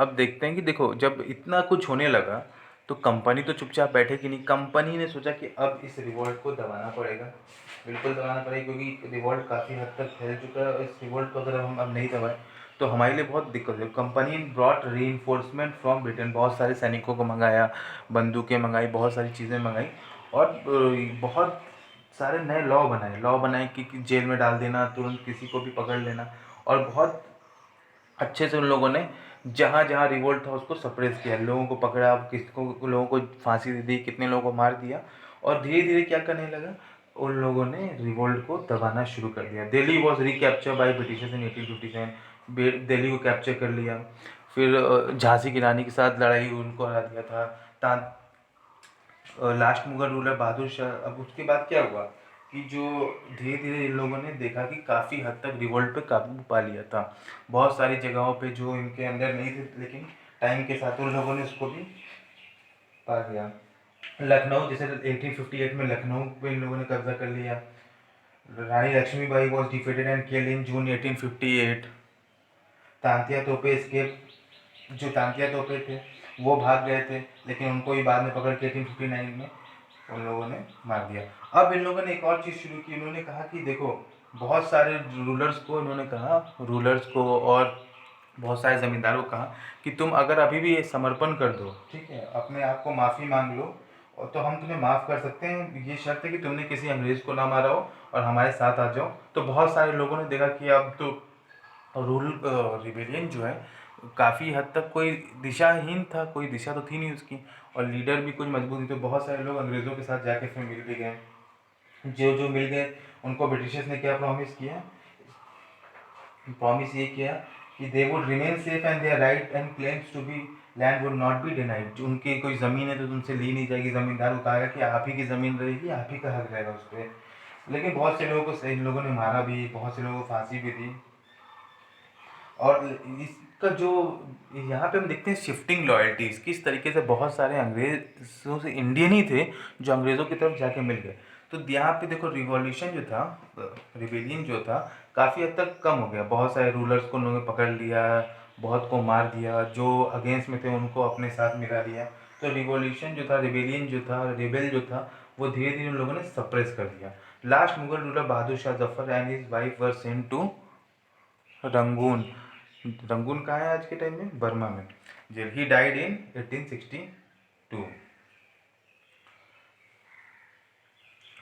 अब देखते हैं कि देखो जब इतना कुछ होने लगा तो कंपनी तो चुपचाप बैठेगी नहीं। कंपनी ने सोचा कि अब इस रिवॉल्ट को दबाना पड़ेगा, बिल्कुल दबाना पड़ेगा, क्योंकि रिवॉल्ट काफ़ी हद तक फैल चुका है और इस रिवॉल्ट को अगर हम अब नहीं दबाएं तो हमारे लिए बहुत दिक्कत है। कंपनी ब्रॉट री इन्फोर्समेंट फ्रॉम ब्रिटेन, बहुत सारे सैनिकों को मंगाया, बंदूकें मंगाई, बहुत सारी चीज़ें मंगाई और बहुत सारे नए लॉ बनाए कि जेल में डाल देना, तुरंत किसी को भी पकड़ लेना। और बहुत अच्छे से उन लोगों ने जहाँ जहाँ रिवोल्ट था उसको सप्रेस किया, लोगों को पकड़ा, किसको लोगों को फांसी दे दी, कितने लोगों को मार दिया। और धीरे धीरे क्या करने लगा, उन लोगों ने रिवोल्ट को दबाना शुरू कर दिया। Delhi was recapture by Britishers इन 1857, दिल्ली को कैप्चर कर लिया। फिर झांसी की रानी के साथ लड़ाई, उनको हरा दिया था। Last Mughal ruler Bahadur Shah. अब उसके बाद क्या हुआ कि जो धीरे धीरे इन लोगों ने देखा कि काफ़ी हद तक रिवोल्ट पे काबू पा लिया था, बहुत सारी जगहों पे जो इनके अंदर नहीं थे, लेकिन टाइम के साथ उन लोगों ने उसको भी पा लिया। लखनऊ जैसे 1858 में लखनऊ पे इन लोगों ने कब्जा कर लिया। Rani Lakshmibai was defeated and killed in June 1858। Tantia Tope escape, जो तांतिया तोपे थे वो भाग गए थे, लेकिन उनको ही बाद में पकड़ के 1859 में उन लोगों ने मार दिया। अब इन लोगों ने एक और चीज़ शुरू की, उन्होंने कहा कि देखो बहुत सारे रूलर्स को, इन्होंने कहा रूलर्स को और बहुत सारे ज़मींदारों को कहा कि तुम अगर अभी भी ये समर्पण कर दो, ठीक है, अपने आप को माफ़ी मांग लो, और तो हम तुम्हें माफ़ कर सकते हैं, ये शर्त है कि तुमने किसी अंग्रेज़ को ना मारा हो और हमारे साथ आ जाओ। तो बहुत सारे लोगों ने देखा कि अब तो रूल रिबेलियन जो है काफ़ी हद तक कोई दिशाहीन था, कोई दिशा तो थी नहीं उसकी, और लीडर भी कुछ मजबूत नहीं। तो बहुत सारे लोग अंग्रेज़ों के साथ जाके फिर मिल भी गए। जो जो मिल गए उनको ब्रिटिशर्स ने क्या प्रॉमिस किया, प्रॉमिस ये किया कि they would remain safe and their right and claims to be land would not be denied. जो उनकी कोई ज़मीन है तो तुमसे ली नहीं जाएगी, ज़मींदार को कहा कि आप ही की ज़मीन रहेगी, आप ही का हक रहेगा उस पर। लेकिन बहुत से लोगों को इन लोगों ने मारा भी, बहुत से लोगों को फांसी भी दी। और इसका जो यहाँ पे हम देखते हैं शिफ्टिंग लॉयल्टीज़, किस तरीके से बहुत सारे अंग्रेज़ों से इंडियन ही थे जो अंग्रेज़ों की तरफ जाके मिल गए। तो यहाँ पे देखो रिवॉल्यूशन जो था, रिबेलियन जो था, काफ़ी हद तक कम हो गया। बहुत सारे रूलर्स को उन्होंने पकड़ लिया, बहुत को मार दिया, जो अगेंस्ट में थे उनको अपने साथ मिला लिया। तो रिवॉल्यूशन जो था, रिबेलियन जो था, रिबेल जो था, वो धीरे धीरे उन लोगों ने सप्रेस कर दिया। Last Mughal ruler Bahadur Shah Zafar and his wife were sent to Rangoon. Rangoon कहाँ है आज के टाइम में, बर्मा में, jail. He died in 1862।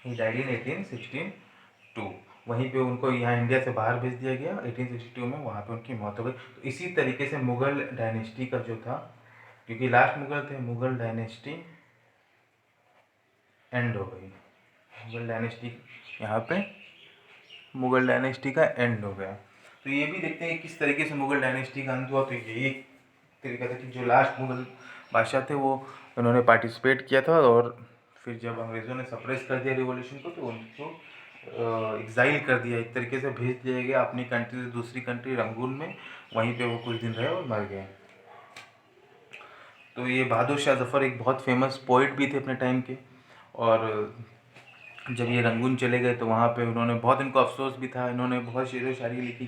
He died in 1862। वहीं पे उनको यहाँ इंडिया से बाहर भेज दिया गया 1862 में, वहाँ पे उनकी मौत हो गई। तो इसी तरीके से मुगल डायनेस्टी का जो था, क्योंकि लास्ट मुगल थे, मुगल डायनेस्टी एंड हो गई। मुगल डायनेस्टी यहाँ पे मुगल डायनेस्टी का एंड हो गया। तो ये भी देखते हैं किस तरीके से मुगल डायनेस्टी का अंत हुआ। तो यही एक तरीका था कि जो लास्ट मुगल बादशाह थे वो उन्होंने पार्टिसिपेट किया था, और फिर जब अंग्रेज़ों ने सप्रेस कर दिया रिवॉल्यूशन को तो उनको एग्जाइल कर दिया, एक तरीके से भेज दिया गया अपनी कंट्री से दूसरी कंट्री रंगून में। वहीं पे वो कुछ दिन रहे और मर गए। तो ये बहादुर शाह जफ़र एक बहुत फेमस पोइट भी थे अपने टाइम के। और जब ये रंगून चले गए तो वहाँ पे उन्होंने बहुत, इनको अफसोस भी था, इन्होंने बहुत शेर व शायरी लिखी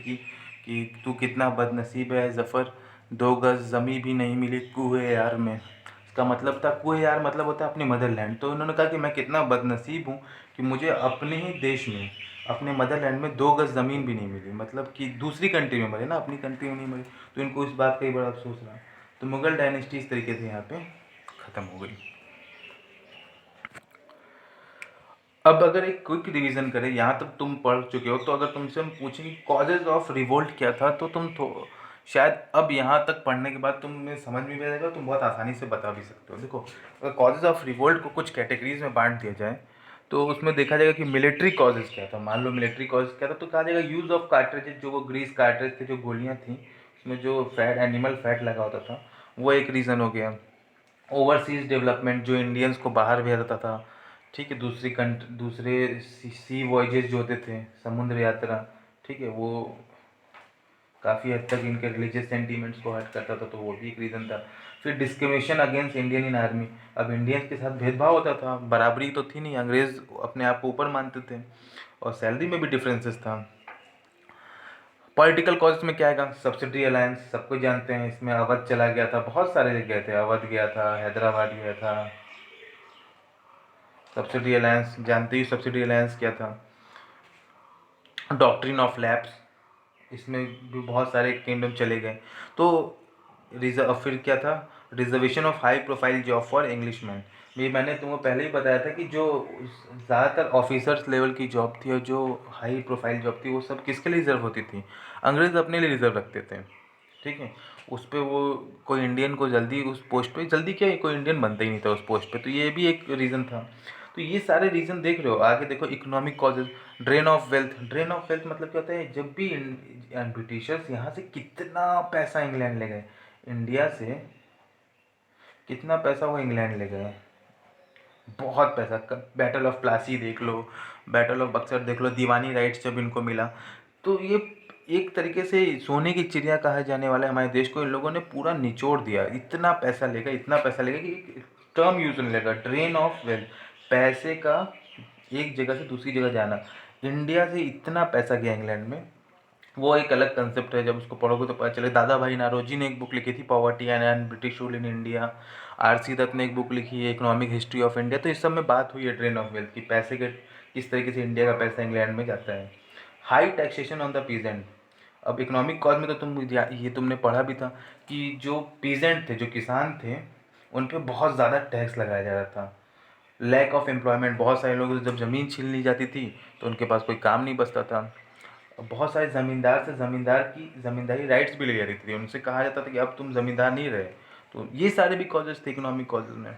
कि तू कितना बदनसीब है ज़फ़र, 2 गज़ ज़मी भी नहीं मिली कुए यार में। इसका मतलब था, कुए यार मतलब होता है अपनी मदरलैंड। तो उन्होंने कहा कि मैं कितना बदनसीब हूँ कि मुझे अपने ही देश में, अपने मदरलैंड में 2 गज़ ज़मीन भी नहीं मिली, मतलब कि दूसरी कंट्री में मरे ना, अपनी कंट्री में नहीं मरे। तो इनको इस बात का ही बड़ा अफसोस रहा। तो मुगल डायनेस्टी इस तरीके से यहाँ पे ख़त्म हो गई। अब अगर एक क्विक रिवीजन करें, यहाँ तक तुम पढ़ चुके हो, तो अगर तुमसे हम पूछें कि कॉजेज ऑफ रिवोल्ट क्या था, तो तुम तो शायद अब यहाँ तक पढ़ने के बाद तुम्हें समझ में भी आएगा, तुम बहुत आसानी से बता भी सकते हो। देखो, अगर कॉजेज ऑफ रिवोल्ट को कुछ कैटेगरीज में बांट दिया जाए तो उसमें देखा जाएगा कि मिलिट्री कॉजेज क्या था। मान लो मिलिट्री कॉजेज क्या था, तो कहा जाएगा यूज़ ऑफ कार्ट्रिजेज, जो वो ग्रीस कार्ट्रिज थे, जो गोलियाँ थी उसमें जो फैट, एनिमल फैट लगा होता था, वो एक रीज़न हो गया। ओवरसीज़ डेवलपमेंट, जो इंडियंस को बाहर भेजा जाता था, ठीक है, दूसरे सी वॉयजेस जो होते थे, समुद्र यात्रा, ठीक है, वो काफ़ी हद तक इनके रिलीजियस सेंटीमेंट्स को हर्ट करता था, तो वो भी एक रीज़न था। फिर discrimination against Indian in army, अब इंडियंस के साथ भेदभाव होता था, बराबरी तो थी नहीं, अंग्रेज़ अपने आप को ऊपर मानते थे और सैलरी में भी डिफरेंसेस था। पॉलिटिकल कॉजेज में क्या आएगा, सब्सिडी अलायंस, सबको जानते हैं, इसमें अवध चला गया था, बहुत सारे जगह गए थे, अवध गया था, हैदराबाद गया था। सब्सिडी अलायंस जानते ही, सब्सिडी अलायंस क्या था। डॉक्ट्रिन ऑफ लैप्स, इसमें भी बहुत सारे किंगडम चले गए। तो रिजर्व, फिर क्या था, reservation of high profile job for English man. ये मैंने तुमको पहले ही बताया था कि जो ज़्यादातर ऑफिसर्स लेवल की जॉब थी और जो हाई प्रोफाइल जॉब थी वो सब किसके लिए रिजर्व होती थी, अंग्रेज़ अपने लिए रिजर्व रखते थे। ठीक है, उस पर वो कोई इंडियन को जल्दी उस पोस्ट पे, जल्दी क्या, कोई इंडियन बनता ही नहीं था उस पोस्ट पे, तो ये भी एक रीज़न था। तो ये सारे रीज़न देख रहे हो। आगे देखो, economic causes, drain of wealth. Drain of wealth मतलब क्या होता है, जब भी ब्रिटिशर्स यहाँ से कितना पैसा इंग्लैंड ले गए, इंडिया से कितना पैसा वो इंग्लैंड ले गए, बहुत पैसा। बैटल ऑफ प्लासी देख लो, बैटल ऑफ बक्सर देख लो, दीवानी राइट्स जब इनको मिला, तो ये एक तरीके से सोने की चिड़िया कहा जाने वाला है हमारे देश को, इन लोगों ने पूरा निचोड़ दिया। इतना पैसा लेगा, इतना पैसा लेगा कि टर्म यूज नहीं लेगा, ड्रेन ऑफ वेल्थ, पैसे का एक जगह से दूसरी जगह जाना। इंडिया से इतना पैसा गया इंग्लैंड में, वो एक अलग कंसेप्ट है, जब उसको पढ़ोगे तो पता चले। दादा भाई नारोजी ने एक बुक लिखी थी, poverty and British rule in India. R C. Dutt ने एक बुक लिखी है, इकोनॉमिक हिस्ट्री ऑफ इंडिया। तो इस सब में बात हुई है ड्रेन ऑफ वेल्थ की, पैसे के किस तरीके से इंडिया का पैसा इंग्लैंड में जाता है। High taxation on the peasant. अब इकोनॉमिक कॉज में तो ये तुमने पढ़ा भी था कि जो पीजेंट थे, जो किसान थे, उन पर बहुत ज़्यादा टैक्स लगाया जा रहा था। लैक ऑफ एम्प्लॉयमेंट, बहुत सारे लोग जब ज़मीन छीन ली जाती थी तो उनके पास कोई काम नहीं बचता था। बहुत सारे ज़मींदार से ज़मींदार की ज़मींदारी राइट्स भी ले जाती थी, उनसे कहा जाता था कि अब तुम ज़मींदार नहीं रहे। तो ये सारे भी कॉजेज़ थे इकोनॉमिक कॉजेज़ में।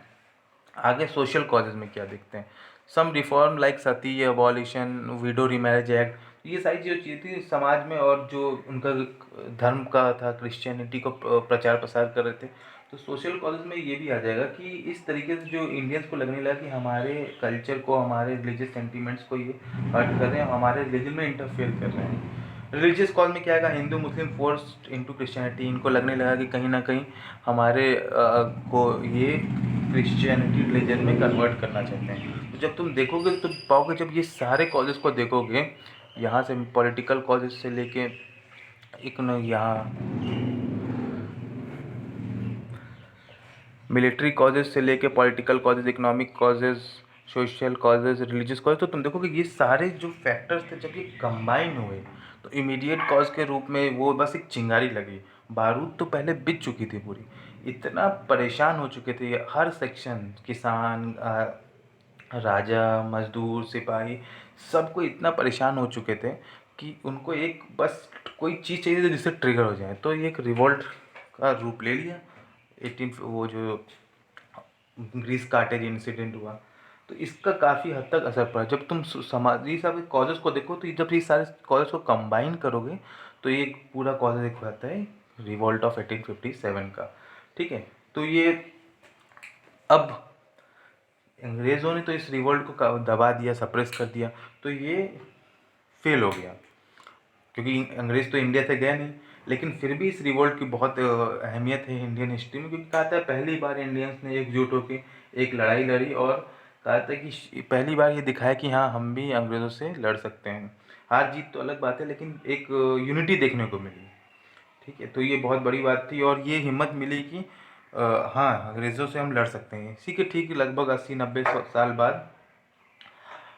आगे सोशल कॉजेज़ में क्या देखते हैं, सम रिफॉर्म लाइक सती, अबॉलिशन, विडो रीमैरेज एक्ट। ये सारी जो चीज़ें थी समाज में, और जो उनका धर्म का था, क्रिश्चियनिटी को प्रचार प्रसार कर रहे थे। तो सोशल कॉजेज़ में ये भी आ जाएगा कि इस तरीके से जो इंडियंस को लगने लगा कि हमारे कल्चर को, हमारे रिलीजियस सेंटिमेंट्स को ये हर्ट कर रहे हैं, हमारे रिलीजन में इंटरफेयर कर रहे हैं। रिलीजियस कॉज में क्या आएगा, हिंदू मुस्लिम फोर्स्ड इनटू क्रिश्चियनिटी। इनको लगने लगा कि कहीं ना कहीं हमारे को ये क्रिश्चियनिटी रिलीजन में कन्वर्ट करना चाहते हैं। तो जब तुम देखोगे तो पाओगे, जब ये सारे कॉजेज़ को देखोगे, यहाँ से पॉलिटिकल कॉजेज से लेके यहाँ मिलिट्री कॉजेज से लेके political causes, economic causes, social causes, religious causes, तो तुम देखोगे ये सारे जो फैक्टर्स थे जब ये कंबाइन हुए तो इमीडिएट कॉज के रूप में वो बस एक चिंगारी लगी। बारूद तो पहले बिक चुकी थी पूरी, इतना परेशान हो चुके थे हर सेक्शन, किसान, राजा, मजदूर, सिपाही, सबको इतना परेशान हो चुके थे कि उनको एक बस कोई चीज़ चाहिए थी जिससे ट्रिगर हो जाए। तो ये एक रिवोल्ट का रूप ले लिया। 18 वो जो ग्रीस कार्टेज इंसिडेंट हुआ, तो इसका काफ़ी हद तक असर पड़ा। जब तुम समाजी सब कॉजेज़ को देखो, तो जब ये सारे कॉजेज़ को कंबाइन करोगे तो ये एक पूरा कॉजेज एक होता है रिवोल्ट ऑफ 1857 का। ठीक है, तो ये अब अंग्रेज़ों ने तो इस रिवोल्ट को दबा दिया, सप्रेस कर दिया, तो ये फेल हो गया, क्योंकि अंग्रेज़ तो इंडिया से गए नहीं। लेकिन फिर भी इस रिवोल्ट की बहुत अहमियत है इंडियन हिस्ट्री में, क्योंकि कहा था पहली बार इंडियंस ने एकजुट होकर एक लड़ाई लड़ी, और कहा था कि पहली बार ये दिखाया कि हाँ, हम भी अंग्रेज़ों से लड़ सकते हैं। हार जीत तो अलग बात है, लेकिन एक यूनिटी देखने को मिली। ठीक है, तो ये बहुत बड़ी बात थी, और ये हिम्मत मिली कि हाँ, अंग्रेज़ों से हम लड़ सकते हैं। इसी के ठीक लगभग 80-90 साल बाद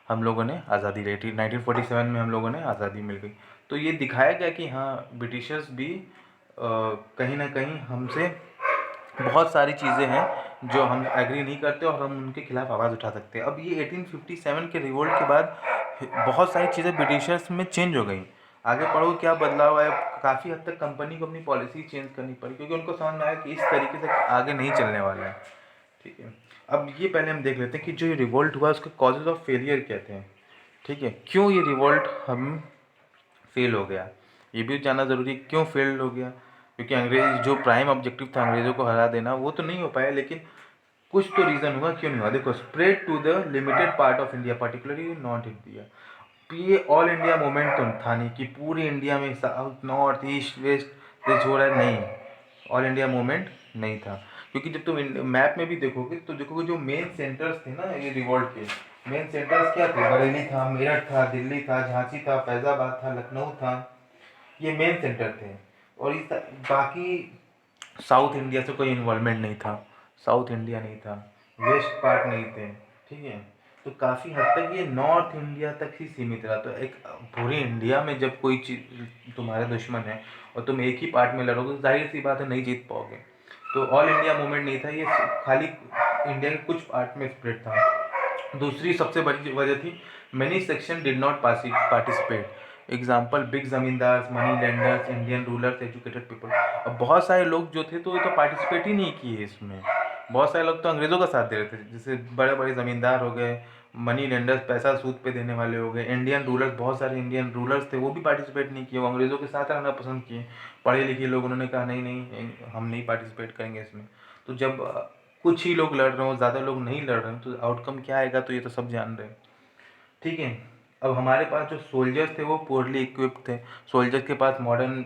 हम लोगों ने आज़ादी ली थी। 1947 में हम लोगों ने आज़ादी मिल गई। तो ये दिखाया गया कि हाँ, ब्रिटिशर्स भी कहीं ना कहीं हमसे बहुत सारी चीज़ें हैं जो हम एग्री नहीं करते, और हम उनके खिलाफ आवाज़ उठा सकते हैं। अब ये 1857 के रिवोल्ट के बाद बहुत सारी चीज़ें ब्रिटिशर्स में चेंज हो गई। आगे पढ़ो क्या बदलाव आया, काफ़ी हद तक कंपनी को अपनी पॉलिसी चेंज करनी पड़ी, क्योंकि उनको समझ में आया कि इस तरीके से आगे नहीं चलने वाला है। ठीक है, अब ये पहले हम देख लेते हैं कि जो ये रिवोल्ट हुआ उसके कॉजेज ऑफ फेलियर क्या थे। ठीक है, क्यों ये रिवोल्ट हम फेल हो गया, ये भी जानना ज़रूरी है, क्यों फेल हो गया। क्योंकि अंग्रेज जो प्राइम ऑब्जेक्टिव था अंग्रेज़ों को हरा देना, वो तो नहीं हो पाया, लेकिन कुछ तो रीज़न हुआ क्यों नहीं हुआ। देखो, spread to the limited part of India, particularly north India. ये ऑल इंडिया मूवमेंट तो था नहीं कि पूरे इंडिया में साउथ, नॉर्थ, ईस्ट, वेस्ट देश हो रहा है, नहीं, ऑल इंडिया मूवमेंट नहीं था। क्योंकि जब तुम मैप में भी देखोगे तो देखोगे जो मेन सेंटर्स थे ना ये रिवोल्ट के, मेन सेंटर्स क्या थे, बरेली था, मेरठ था, दिल्ली था, झांसी था, फैज़ाबाद था, लखनऊ था, ये मेन सेंटर थे। और इस बाकी साउथ इंडिया से कोई इन्वॉल्वमेंट नहीं था, साउथ इंडिया नहीं था, वेस्ट पार्ट नहीं थे, ठीक है। तो काफ़ी हद तक ये नॉर्थ इंडिया तक ही सीमित रहा। तो एक पूरे इंडिया में जब कोई चीज तुम्हारा दुश्मन है और तुम एक ही पार्ट में लड़ोगे तो जाहिर सी बात है नहीं जीत पाओगे। तो ऑल इंडिया मूवमेंट नहीं था ये, खाली इंडिया के कुछ पार्ट में स्प्रेड था। दूसरी सबसे बड़ी वजह थी, many section did not participate. Example big zamindar, money lenders, Indian rulers, educated people. अब बहुत सारे लोग जो थे तो ये तो पार्टिसिपेट ही नहीं किए इसमें। बहुत सारे लोग तो अंग्रेज़ों का साथ दे रहे थे, जैसे बड़े बड़े ज़मींदार हो गए, मनी लेंडर्स, पैसा सूद पे देने वाले हो गए, इंडियन रूलर्स, बहुत सारे इंडियन रूलर्स थे वो भी पार्टिसिपेट नहीं किए, वो अंग्रेज़ों के साथ रहना पसंद किए। पढ़े लिखे लोग, उन्होंने कहा नहीं नहीं हम नहीं पार्टिसिपेट करेंगे इसमें। तो जब कुछ ही लोग लड़ रहे हो, ज़्यादा लोग नहीं लड़ रहे हैं, तो आउटकम क्या आएगा तो ये तो सब जान रहे हैं, ठीक है। अब हमारे पास जो सोल्जर्स थे वो पोरली इक्विप्ड थे। सोल्जर्स के पास मॉडर्न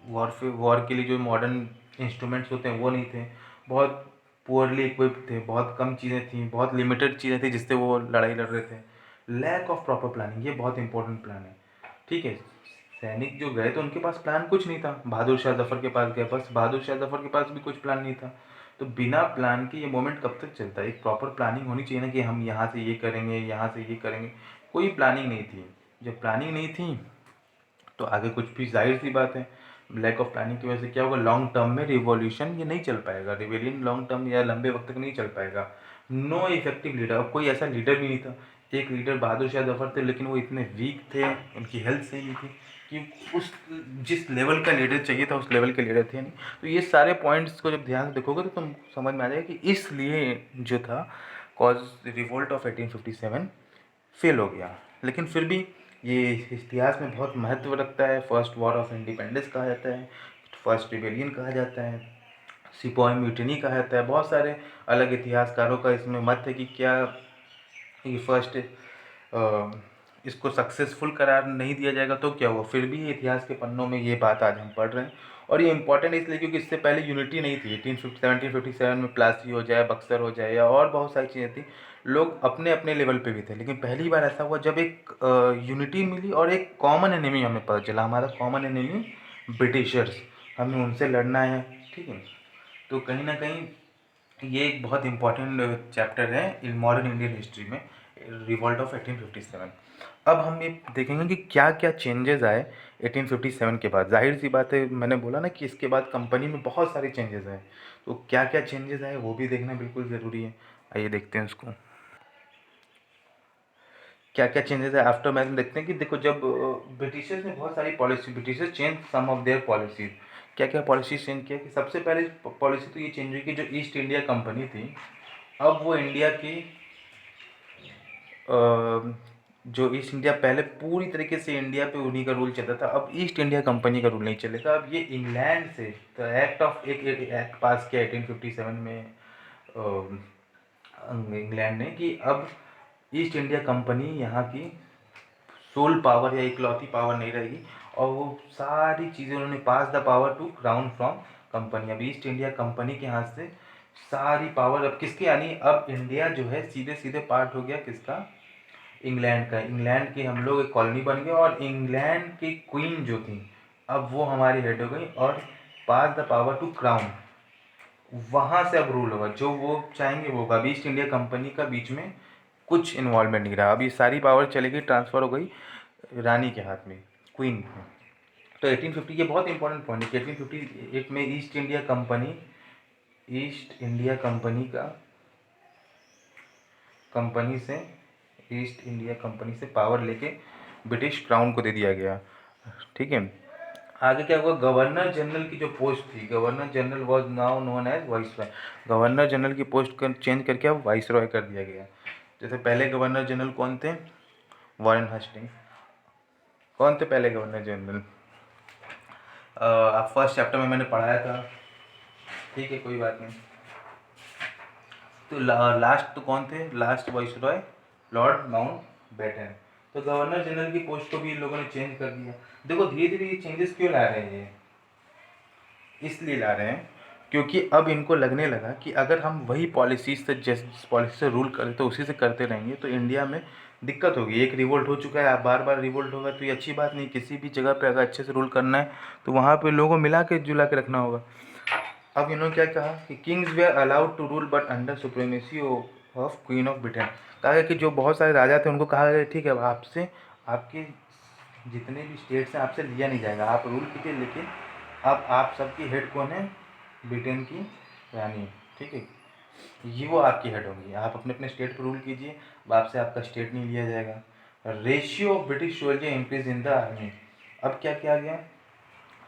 वॉर के लिए जो मॉडर्न इंस्ट्रूमेंट्स होते हैं वो नहीं थे। बहुत पुअरली इक्विप्ड थे, बहुत कम चीज़ें थी, बहुत लिमिटेड चीज़ें थी जिससे वो लड़ाई लड़ रहे थे। लैक ऑफ प्रॉपर प्लानिंग, ये बहुत इंपॉर्टेंट प्लान है, ठीक है। सैनिक जो गए तो उनके पास प्लान कुछ नहीं था। बहादुर शाह जफर के पास गए, बस बहादुर शाह जफर के पास भी कुछ प्लान नहीं था। तो बिना प्लान के ये मोमेंट कब तक चलता है? एक प्रॉपर प्लानिंग होनी चाहिए ना कि हम यहाँ से ये करेंगे, यहाँ से ये करेंगे। कोई प्लानिंग नहीं थी। जब प्लानिंग नहीं थी तो आगे कुछ भी जाहिर सी बात है, लैक ऑफ प्लानिंग की वजह से क्या होगा, लॉन्ग टर्म में रिवॉल्यूशन ये नहीं चल पाएगा, रिवेलियन लॉन्ग टर्म या लंबे वक्त तक नहीं चल पाएगा। नो इफेक्टिव लीडर, अब कोई ऐसा लीडर भी नहीं था। एक लीडर बहादुर शाह जफर थे, लेकिन वो इतने वीक थे, उनकी हेल्थ सही नहीं थी कि उस जिस लेवल का लीडर चाहिए था उस लेवल के लीडर थे नहीं। तो ये सारे पॉइंट्स को जब ध्यान से देखोगे तो तुम समझ में आ जाएगा कि इसलिए जो था कॉज रिवोल्ट ऑफ 1857 फेल हो गया। लेकिन फिर भी ये इतिहास में बहुत महत्व रखता है। फर्स्ट वॉर ऑफ इंडिपेंडेंस कहा जाता है, फर्स्ट रिबेलियन कहा जाता है, सिपॉय म्यूटिनी कहा जाता है। बहुत सारे अलग इतिहासकारों का इसमें मत है कि क्या ये फर्स्ट इसको सक्सेसफुल करार नहीं दिया जाएगा तो क्या हुआ। फिर भी इतिहास के पन्नों में ये बात आज हम पढ़ रहे हैं। और ये इंपॉर्टेंट इसलिए क्योंकि इससे पहले यूनिटी नहीं थी। 1757 में प्लासी हो जाए, बक्सर हो जाए या और बहुत सारी चीज़ें थी, लोग अपने अपने लेवल पे भी थे। लेकिन पहली बार ऐसा हुआ जब एक यूनिटी मिली और एक कॉमन एनिमी हमें पता चला। हमारा कॉमन एनिमी ब्रिटिशर्स, हमें उनसे लड़ना है, ठीक है। तो कहीं ना कहीं ये एक बहुत इंपॉर्टेंट चैप्टर है इन मॉडर्न इंडियन हिस्ट्री में, रिवॉल्ट ऑफ 1857। अब हम ये देखेंगे कि क्या क्या चेंजेस आए 1857 के बाद। जाहिर सी बात है, मैंने बोला ना कि इसके बाद कंपनी में बहुत सारे चेंजेस आए, तो क्या क्या चेंजेस आए वो भी देखना बिल्कुल ज़रूरी है। आइए देखते हैं उसको, क्या क्या चेंजेस है। आफ्टर मैथ देखते हैं कि देखो, जब ब्रिटिशर्स ने बहुत सारी policy, Britishers change some of their policies. क्या क्या पॉलिसीज चेंज किया कि सबसे पहले पॉलिसी तो ये चेंज हुई कि जो ईस्ट इंडिया कंपनी थी, अब वो इंडिया की जो ईस्ट इंडिया, पहले पूरी तरीके से इंडिया पे उन्हीं का रूल चलता था, अब ईस्ट इंडिया कंपनी का रूल नहीं चलेगा। अब ये इंग्लैंड से तो एक्ट ऑफ एक एक्ट पास किया 1857 में इंग्लैंड ने कि अब ईस्ट इंडिया कंपनी यहाँ की सोल पावर या इकलौती पावर नहीं रहेगी। और वो सारी चीज़ें उन्होंने pass the power to crown from company. अब ईस्ट इंडिया कंपनी के हाथ से सारी पावर अब किसकी, यानी अब इंडिया जो है सीधे सीधे पार्ट हो गया किसका, इंग्लैंड का। इंग्लैंड की हम लोग एक कॉलोनी बन गए और इंग्लैंड की क्वीन जो थी अब वो हमारी हेड हो गई। और पास द पावर टू क्राउन, वहाँ से अब रूल होगा, जो वो चाहेंगे वो होगा। अभी ईस्ट इंडिया कंपनी का बीच में कुछ इन्वॉल्वमेंट नहीं रहा, अभी सारी पावर चलेगी, ट्रांसफ़र हो गई रानी के हाथ में, क्वीन में। तो 1850 ये बहुत इंपॉर्टेंट पॉइंट है कि 1858 में ईस्ट इंडिया कंपनी का कंपनी से ईस्ट इंडिया कंपनी से पावर लेके ब्रिटिश क्राउन को दे दिया गया, ठीक है। आगे क्या हुआ, गवर्नर जनरल की जो पोस्ट थी, governor general was now known as viceroy. Governor general की पोस्ट कर चेंज करके अब वाइसरॉय कर दिया गया। जैसे पहले गवर्नर जनरल कौन थे, वॉरेन हेस्टिंग्स। कौन थे पहले गवर्नर जनरल, आप फर्स्ट चैप्टर में मैंने पढ़ाया था, ठीक है, कोई बात नहीं। तो लास्ट तो कौन थे, last viceroy lord Mountbatten. तो गवर्नर जनरल की पोस्ट को भी इन लोगों ने चेंज कर दिया। देखो धीरे धीरे ये चेंजेस क्यों ला रहे हैं, ये इसलिए ला रहे हैं क्योंकि अब इनको लगने लगा कि अगर हम वही पॉलिसीज से, जिस पॉलिसी से रूल करें तो उसी से करते रहेंगे तो इंडिया में दिक्कत होगी। एक रिवोल्ट हो चुका है, आप बार बार रिवोल्ट होगा तो ये अच्छी बात नहीं। किसी भी जगह पे अगर अच्छे से रूल करना है तो वहाँ पे लोगों को मिला के जुला के रखना होगा। अब इन्होंने क्या कहा कि kings were allowed to rule but under supremacy of queen of Britain. कहा गया कि जो बहुत सारे राजा थे उनको कहा गया ठीक है, आपसे आपके जितने भी स्टेट्स हैं आपसे लिया नहीं जाएगा, आप रूल कीजिए, लेकिन अब आप सबकी हेड कौन है? ब्रिटेन की रानी, ठीक है, ये वो आपकी हेड होगी। आप अपने अपने स्टेट पर रूल कीजिए, आपसे आपका स्टेट नहीं लिया जाएगा। Ratio of British soldier increase in the army. अब क्या किया गया?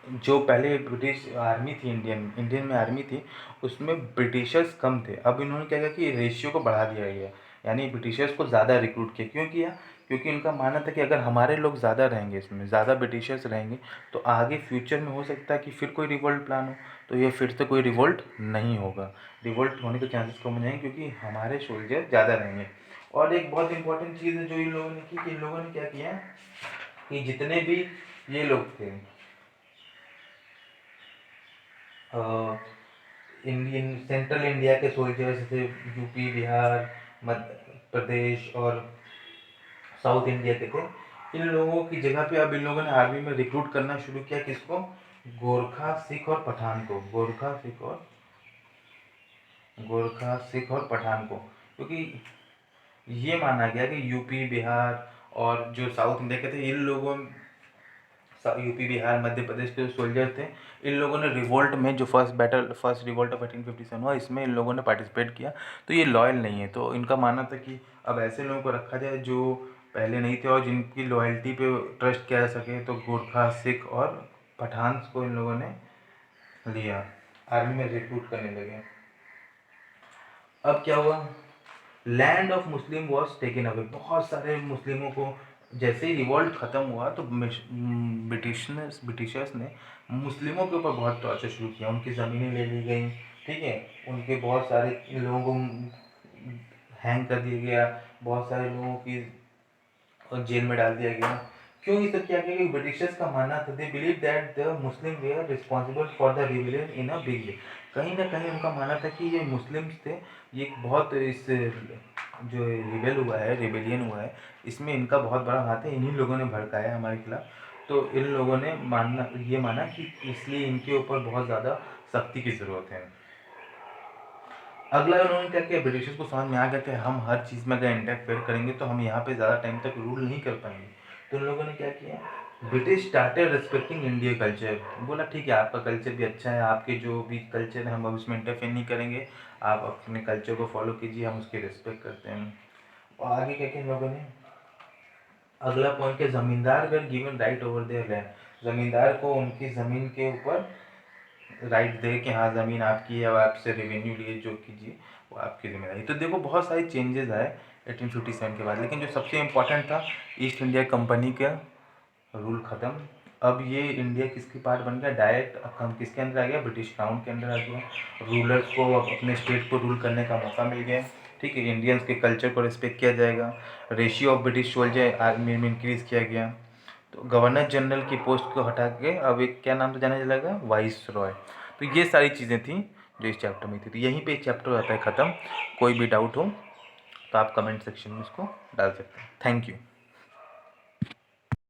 जो पहले ब्रिटिश आर्मी थी, इंडियन में आर्मी थी, उसमें ब्रिटिशर्स कम थे। अब इन्होंने क्या किया कि रेशियो को बढ़ा दिया गया, यानी ब्रिटिशर्स को ज़्यादा रिक्रूट किया। क्यों किया? क्योंकि उनका मानना था कि अगर हमारे लोग ज़्यादा रहेंगे, इसमें ज़्यादा ब्रिटिशर्स रहेंगे, तो आगे फ्यूचर में हो सकता है कि फिर कोई रिवोल्ट प्लान हो, तो ये फिर से कोई रिवोल्ट नहीं होगा। रिवोल्ट होने के चांसेस कम हो जाएंगे क्योंकि हमारे सोल्जर ज़्यादा रहेंगे। और एक बहुत इंपॉर्टेंट चीज़ है जो इन लोगों ने की कि इन लोगों ने क्या किया कि जितने भी ये लोग थे इंडियन सेंट्रल इंडिया के सोल्जर्स, जैसे यूपी, बिहार, मध्य प्रदेश और साउथ इंडिया के थे, इन लोगों की जगह पे अब इन लोगों ने आर्मी में रिक्रूट करना शुरू किया। किसको? गोरखा, सिख और पठान को। गोरखा, सिख और पठान को, क्योंकि ये माना गया कि यूपी, बिहार और जो साउथ इंडिया के थे, इन लोगों यूपी, बिहार, मध्य प्रदेश के जो सोल्जर थे, इन लोगों ने रिवोल्ट में, जो फर्स्ट रिवोल्ट ऑफ 1857 हुआ, इसमें इन लोगों ने पार्टिसिपेट किया, तो ये लॉयल नहीं है। तो इनका मानना था कि अब ऐसे लोगों को रखा जाए जो पहले नहीं थे और जिनकी लॉयल्टी पे ट्रस्ट किया जा सके। तो गोरखा, सिख और पठान को इन लोगों ने लिया, आर्मी में रिक्रूट करने लगे। अब क्या हुआ? Land of Muslim was taken away. बहुत सारे मुस्लिमों को, जैसे ही रिवॉल्ट ख़त्म हुआ तो ब्रिटिशर्स ने मुस्लिमों के ऊपर बहुत टॉर्चर शुरू किया। उनकी ज़मीनें ले ली गई, ठीक है, उनके बहुत सारे लोगों को हैंग कर दिया गया, बहुत सारे लोगों की जेल में डाल दिया गया। क्यों ये सब किया गया? कि ब्रिटिशर्स का मानना था, they believe that the Muslim were responsible for the rebellion in a big way. कहीं ना कहीं उनका मानना था कि ये मुस्लिम्स थे, ये एक बहुत इस जो रिबेलियन हुआ है, इसमें इनका बहुत बड़ा हाथ है, इन्हीं लोगों ने भड़काया है हमारे खिलाफ। तो इन लोगों ने माना कि इसलिए इनके ऊपर बहुत ज़्यादा सख्ती की ज़रूरत है। अगला उन्होंने क्या किया? ब्रिटिशर्स को समझ में आ गया कि हम हर चीज़ में अगर इंटरफेयर करेंगे तो हम यहाँ पे ज़्यादा टाइम तक रूल नहीं कर पाएंगे। तो उन लोगों ने क्या किया? British started respecting India culture. बोला ठीक है, आपका कल्चर भी अच्छा है, आपके जो भी कल्चर है हम अब उसमें इंटरफेयर नहीं करेंगे, आप अपने कल्चर को फॉलो कीजिए, हम उसकी रिस्पेक्ट करते हैं। और आगे क्या किया इन लोगों ने? अगला पॉइंट है, zamindar were given right over their land. Zamindar को उनकी ज़मीन के ऊपर राइट दे कि हाँ ज़मीन आपकी है, और आपसे रेवेन्यू लिए जो कीजिए वो आपकी जिम्मेदारी। तो देखो बहुत सारे चेंजेस आए 1857 के बाद, लेकिन जो सबसे इम्पोर्टेंट था, ईस्ट इंडिया कंपनी का रूल ख़त्म। अब ये इंडिया किसकी पार्ट बन गया? डायरेक्ट हम किसके अंदर आ गया? ब्रिटिश क्राउन के अंदर आ गया। रूलर्स को अब अपने स्टेट को रूल करने का मौका मिल गया, ठीक है, इंडियंस के कल्चर को रिस्पेक्ट किया जाएगा। Ratio of British soldier army में इंक्रीज़ किया गया। तो गवर्नर जनरल की पोस्ट को हटा के अब एक क्या नाम से जाना जाएगा? वाइस रॉय। तो ये सारी चीज़ें थी जो इस चैप्टर में थी। तो यहीं पे एक चैप्टर होता है ख़त्म। कोई भी डाउट हो तो आप कमेंट सेक्शन में इसको डाल सकते हैं। Thank you.